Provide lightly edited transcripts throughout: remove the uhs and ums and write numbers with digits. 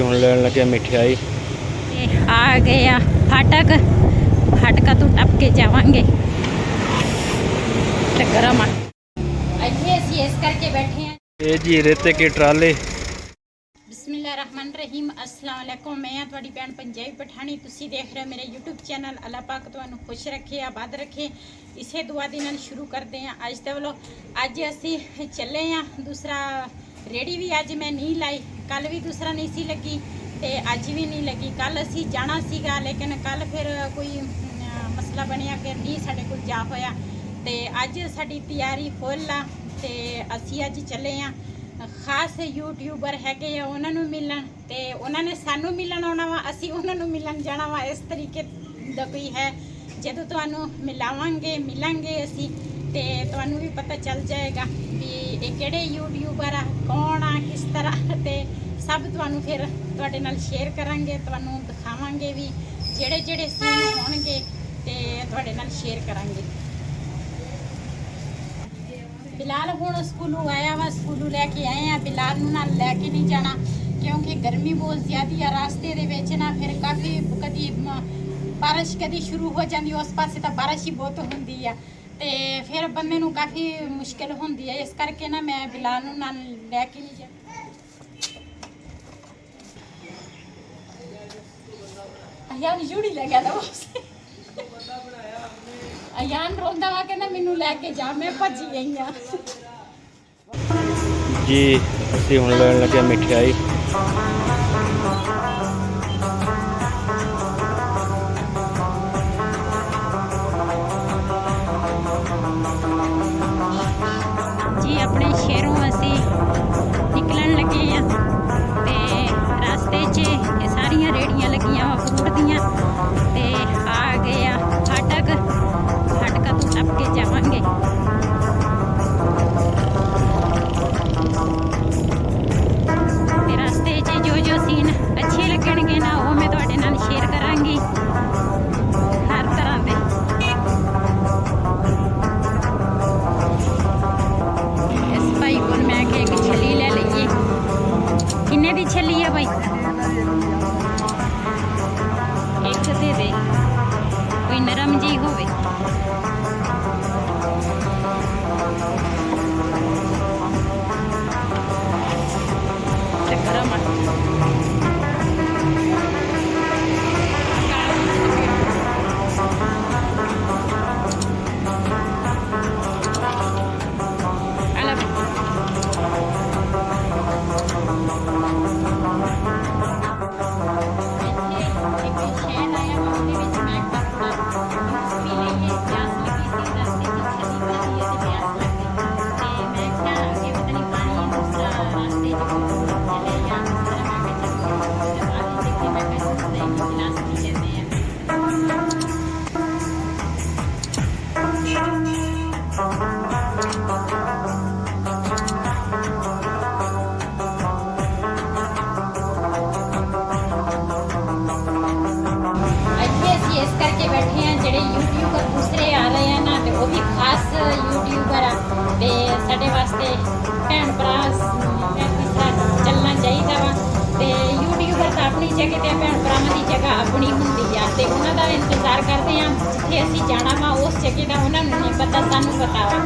ਹੁਣ ਲੈਣ ਲੱਗੇ ਮਿਠਾਈ आ गया फाटक फाटका तो टप के जावांगे ते गरम अच्छे ऐसी इस करके बैठे हैं। ये जी रेते के ट्राले। बिस्मिल्लाहिर्रहमानिर्रहीम अस्सलाम वालेकुम। मैं थोड़ी भैन पंजाबी पठानी तुसी देख रहे हो मेरा यूट्यूब चैनल। अल्लाह पाक तुहानू खुश रखे आबाद रखे इसे दुआ दे नाल शुरू करते हैं अज दा व्लॉग। अज असी चले हैं दूसरा रेड़ी भी अज मैं नहीं लाई, कल भी दूसरा नहीं सी लगी ते अज भी नहीं लगी। कल असी जाना सीगा लेकिन कल फिर कोई मसला बनिया फिर नहीं साडे कोल जा होया ते अज साडी तैयारी फुल आ ते असी अज चले हैं खास यूट्यूबर हैगे आ उन्होंने मिलन ते उन्होंने सानू मिलन आना वा असी उन्होंने मिलन जाना वा। इस तरीके दा कोई है जदों तुहानू मिलावांगे मिलांगे असी ते तुहानू भी पता चल जाएगा भी ये किहड़े यूट्यूबर आ कौन आ किस तरह ते सब तुहानू फिर तुहाडे नाल शेयर करांगे तुहानू दिखावांगे भी जेड़े जेड़े सीन होणगे ते तुहाडे नाल शेयर करांगे। बिलाल हुण स्कूलों आया वा स्कूलों लैके आए हैं। बिलाल नूं नाल लैके नहीं जाना क्योंकि गर्मी बहुत ज़्यादा है रास्ते दे विच ना फिर काफ़ी कदी बारिश कदी शुरू हो जाती उस पासे तो बारिश ही बहुत होंदी है ते फिर बंदे नूं काफ़ी मुश्किल होंदी है इस करके ना मैं बिलाल नूं नाल लैके नहीं जा। अयान जूड़ी ले गया था अयान रोंदा वा कहना मैनू लैके जा मैं भजी गई हाँ जी असी हुण लैण लगे मिठाई। जी अपने शहरों असी निकलन लगे हैं ते रास्ते च ये सारियां रेड़ियां लगियां वा फ्रूट दियां ते आ गए आ फाटक फाटका तो टप के जावांगे। ते रास्ते च जो सीन अच्छे लगणगे ना वो मैं तुहाडे नाल शेयर करांगी हर तरह दे। इस भाई को मैं कि एक छली ले लीए किन्ने दी छली है भाई एक दे दे कोई नरम जी होवे। इस करके बैठे हैं जेडे यूट्यूबर दूसरे आ रहे हैं ना तो वो भी खास यूट्यूबर आ ते साडे वास्ते भैन भरा चलना चाहिए वा ते यूट्यूबर तो अपनी जगह ते भैन भरावां दी जगह अपनी हुंदी आ ते उन्हां दा इंतजार करते हैं जिथे असीं जाना वा उस जगह दा उन्हां नूं नहीं पता सानूं पता वा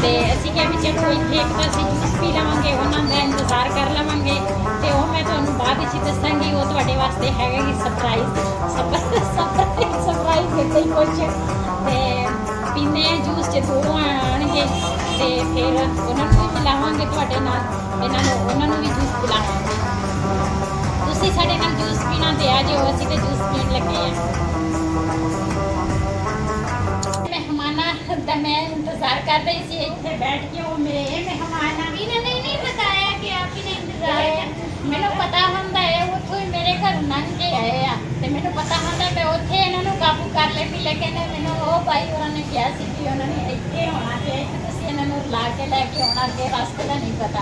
ते असीं क्या भी चलो इत्थे एक तां असीं जूस पी लवांगे उन्हां दा इंतजार कर लवांगे ते वो मैं तुहानूं बाद विच दस्सांगी वो तुहाडे वास्ते हैगा कि सरप्राइज सरप्राइज देते ही कुछ ते पीने जूस च दो आणगे ते फिर उन्हां नूं भी मिलावांगे तुहाडे नाल उन्हां नूं भी जूस पिलावांगे। तुसीं साडे नाल जूस पीना ते आ जाओ असीं ते जूस पीण लगे आ। मेहमानां दा मैं इंतजार कर रही थी इत्थे बैठ के वो मेरे मेहमान इन्होंने नहीं बताया कि आप ही ने इंतजार किया मैनू पता हुंदा है उत्थों ही मेरे घर लंघ के आए आ ते मैनू पता हुंदा मैं उत्थे इन्हां नूं काबू कर लेंदी लेकिन मैनू वो भाई होरां ने कहा सी कि उन्होंने इत्थे होना ते इत्थे तुसीं इन्हां नूं ला के लैके आउणा अगे रास्ते दा नहीं पता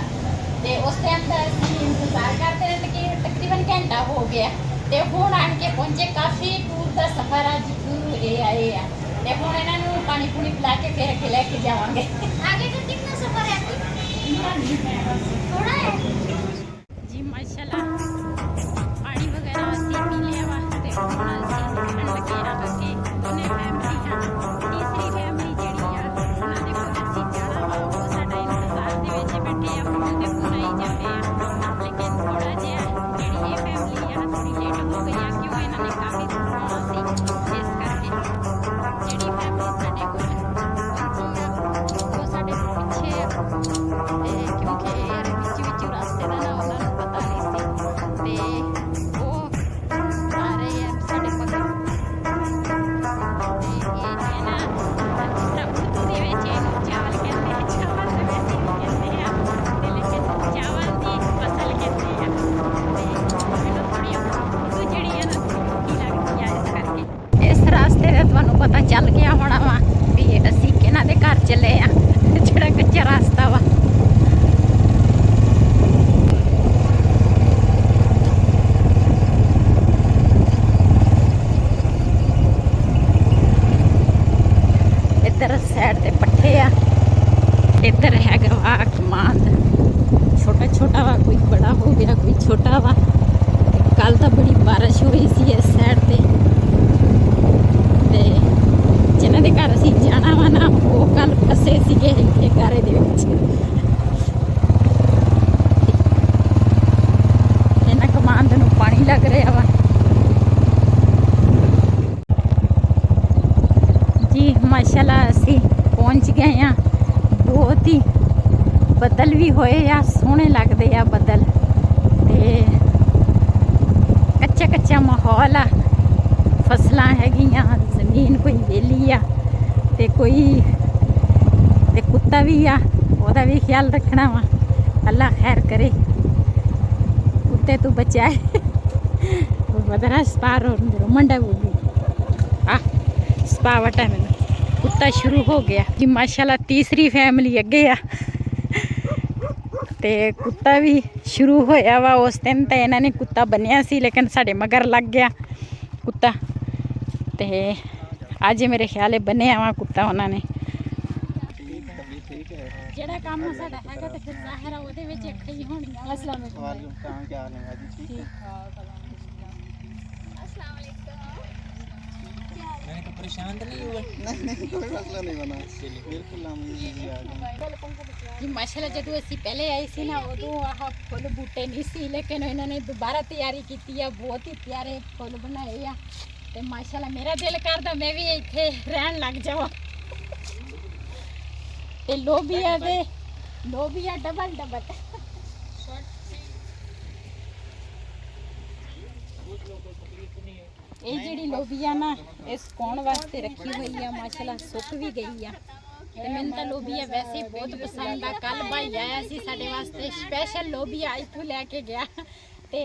ते उस टाइम दा असीं इंतजार करते रहे कि तकरीबन घंटा हो गया ते हुण आण के पहुंचे काफ़ी दूर दा सफ़र आ जित्थों ये आए आ ते हुण इन्हां नूं पानी पूनी पिला के फिर अगे लैके जावांगे। आगे का कितना सफ़र है थोड़ा है जी माशाल्लाह खराब हो गया, कोई छोटा वा। कल तो बड़ी बारिश हुई सी इस साइड ते जिन्हां दे घर असीं जाना वा ना वो कल फसे सीगे इत्थे गारे दे विच। इन्हां कमांद नूं पानी लग रहा वा जी। माशाल्लाह असीं पहुंच गए हैं। बहुत ही बदल भी होए आ, सोहणे लगदे आ बदल ते कच्चा कच्चा माहौल आ। फसलां हैगियां, जमीन कोई वेली आ ते कोई ते कुत्ता भी आ, ओहदा भी ख्याल रखना वा। अल्लाह खैर करे, कुत्ते तू बचाए। बदरा स्पार मंडा बोली आ स्पावट है मैंने कुत्ता शुरू हो गया जी। माशाल्लाह तीसरी फैमिली अगे आ ते कुत्ता भी शुरू होया वा। उस दिन तो इन्होंने कुत्ता बनिया सी लेकिन साढ़े मगर लग गया कुत्ता ते अज मेरे ख्याल बनिया वा कुत्ता उन्होंने। जेड़ा काम साडा हैगा ते फिर ज़ाहिर है ओहदे विच अखां ही होणियां। अस्सलाम वालेकुम। मैंने तो परेशान तो नहीं हुआ? नहीं कोई मसला नहीं बना, बिल्कुल हम जी माशाल्लाह जदों असीं पहले आए सी ना उदों आह फुल बूटे नहीं सी, लेकिन इन्होंने दोबारा तैयारी की है। बहुत ही प्यारे फुल बनाए आ ते माशाल्लाह मेरा दिल करदा मैं भी इत्थे रहन लग जावां। ते लोबिया डबल डबल ये जिहड़ी लोबिया ना इस सुकाउण वास्ते रखी हुई है। माशाल्लाह सुक भी गई है ते मैनूं तां लोबिया वैसे ही बहुत पसंद आ। कल भाई आया सी साडे वास्ते स्पैशल लोबिया इत्थों लैके गया ते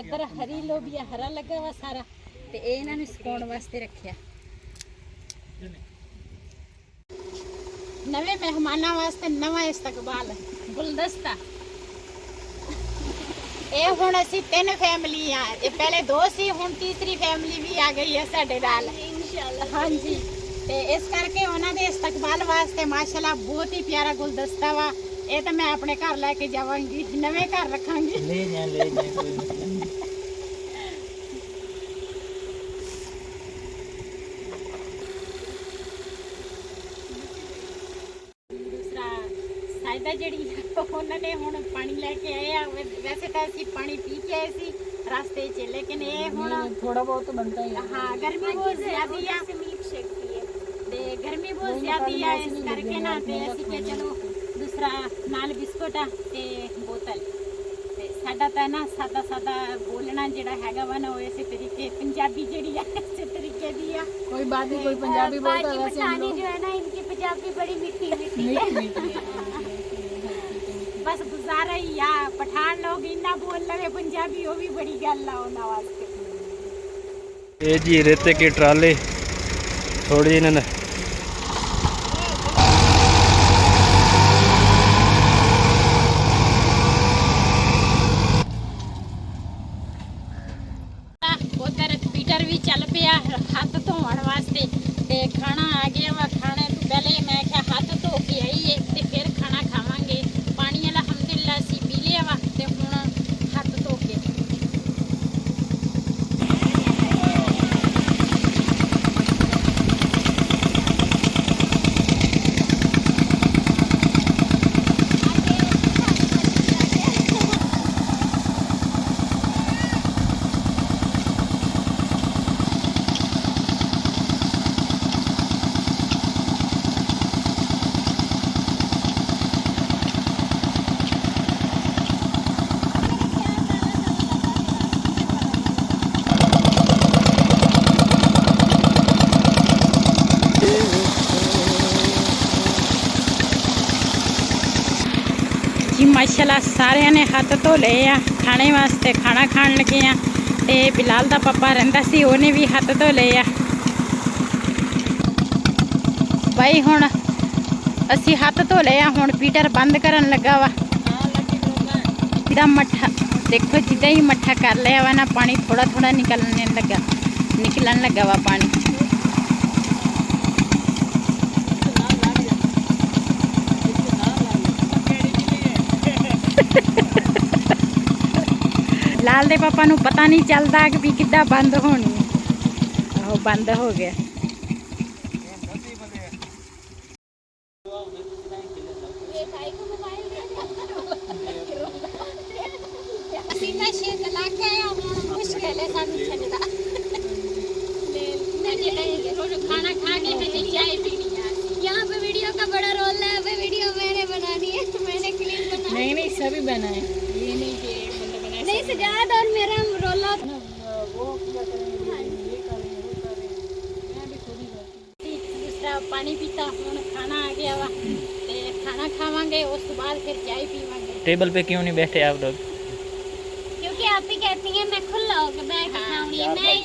इधर हरी लोबिया हरा लगा वा सारा ते ये इन्हां ने सुकाउण वास्ते रखिया। नवे मेहमानां वास्ते नवा इस्तकबाल गुलदस्ता। ये हुण असीं 3 फैमिली आ, ये पहले 2 सी हुण तीसरी फैमिली भी आ गई है साडे नाल इंशाअल्लाह। हाँ जी, ते इस करके उन्हां दे इस्तकबाल वास्ते माशाल्लाह बहुत ही प्यारा गुलदस्ता वा। ये तो मैं अपने घर लैके जावांगी, नवे घर रखांगी। ले जा कोई मसला नहीं। सायदा जिहड़ी उन्होंने हुण पानी लैके आए आ। वैसे तो असीं पानी पी के आए सी रास्ते च, लेकिन ये हुण थोड़ा बहुत तो बनता ही है। हाँ गर्मी बहुत ज़्यादा है ते गर्मी बहुत ज़्यादा है इस करके ना ते असीं कि चलो दूसरा नाल बिस्कुट आ ते बोतल ते साडा तां ना सादा सादा बोलना जिहड़ा हैगा वा ना वो इस तरीके पंजाबी जिहड़ी है इस तरीके दी आ। कोई बात नहीं, कोई पंजाबी बोलता है वैसे हम लोग जो है ना इनकी पंजाबी बड़ी मीठी मीठी है। बस गुजारा ही आ पठान लोग इन्ना बोल लगे पंजाबी वो भी बड़ी गल आ उन्हां वास्ते। ये जी रेते के ट्राले थोड़ी इन्होंने उधर पीटर भी चल पिया हाथ धोवन वास्ते ते खाना आ गया वा। खाने तो पहले मैं क्या हाथ धो के आईए ते फिर खाना खावांगे। पानी अलहमदुलिल्लाह असीं पी लिया वा ते हुण हाथ धो के जी माशाल्लाह सारे ने हाथ धो ले आ खाने वास्ते। खाना खान लगे आ ते बिलाल दा पापा रहिंदा सी उहने भी हाथ धो ले आ। भाई हुण असी हाथ धो ले आ, हुण पीटर बंद करन लगा वा। जिदा मट्ठा देखो जिदा ही मट्ठा कर लिया वा ना पानी थोड़ा थोड़ा निकलन लगा वा पानी। ਲਾਲ ਦੇ ਪਾਪਾ ਨੂੰ ਪਤਾ ਨਹੀਂ ਚੱਲਦਾ ਕਿ ਵੀ ਕਿੱਦਾਂ ਬੰਦ ਹੋਣੀ ਹੈ। ਆਹੋ ਬੰਦ ਹੋ ਗਿਆ। खाना खा के हमें चाय पीनी है। यहाँ पे वीडियो का बड़ा रोल है। अभी वीडियो मैंने बनानी है, मैंने क्लिप बनाई। नहीं सभी बनाए, ये नहीं कि बंदा बनाए। नहीं सजाद और मेरा रोल वो क्या करेंगे, ये करेंगे वो करेंगे, मैं भी खुद ही करती। दूसरा पानी पीता हूँ, खाना आ गया वा ते खाना खावांगे, उस बाद फिर चाय पीवांगे। टेबल पे क्यों नहीं बैठे आप लोग? क्योंकि आप ही कहती हैं मैं खुला होकर बैठ खाऊंगी। मैं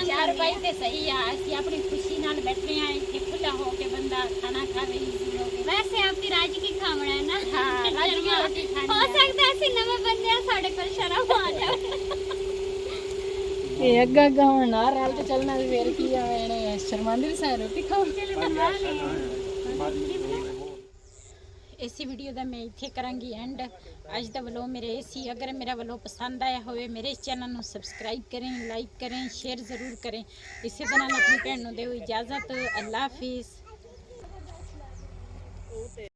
चार भाई ते सही है, ਅਸੀਂ ਆਪਣੀ ਖੁਸ਼ੀ ਨਾਲ ਬੈਠੇ ਆ ਇੱਥੇ ਖੁੱਲਾ ਹੋ ਕੇ ਬੰਦਾ ਖਾਣਾ ਖਾਵੇ। वैसे आपकी राजी की खावना है ना। हाँ, राजी की रोटी खानी हो सकता है ऐसे नवे बंदे साढ़े को शर्म आ जाए। ਇਹ ਅੱਗਾ ਗਾਉਣ ਨਾ ਰਲ ਤੇ ਚੱਲਣਾ ਵੀ ਫੇਰ ਕੀ ਆ ਮੈਨੇ ਸ਼ਰਮਾਂਦੀ ਵੀ ਸਾਰੀ ਰੋਟੀ ਖਾਓ। ਇਸੇ ਵੀਡੀਓ ਦਾ ਮੈਂ ਇੱਥੇ ਕਰਾਂਗੀ ਐਂਡ। ਅੱਜ ਦਾ ਵਲੋਗ ਮੇਰੇ ਸੀ। अगर मेरा ਵਲੋਗ ਪਸੰਦ ਆਇਆ ਹੋਵੇ ਮੇਰੇ ਇਸ ਚੈਨਲ ਨੂੰ ਸਬਸਕ੍ਰਾਈਬ ਕरें, ਲਾਈਕ करें, शेयर ज़रूर करें। इसी तरह अपनी भैन ਨੂੰ ਦਿਓ इजाज़त। अल्लाह हाफिज़।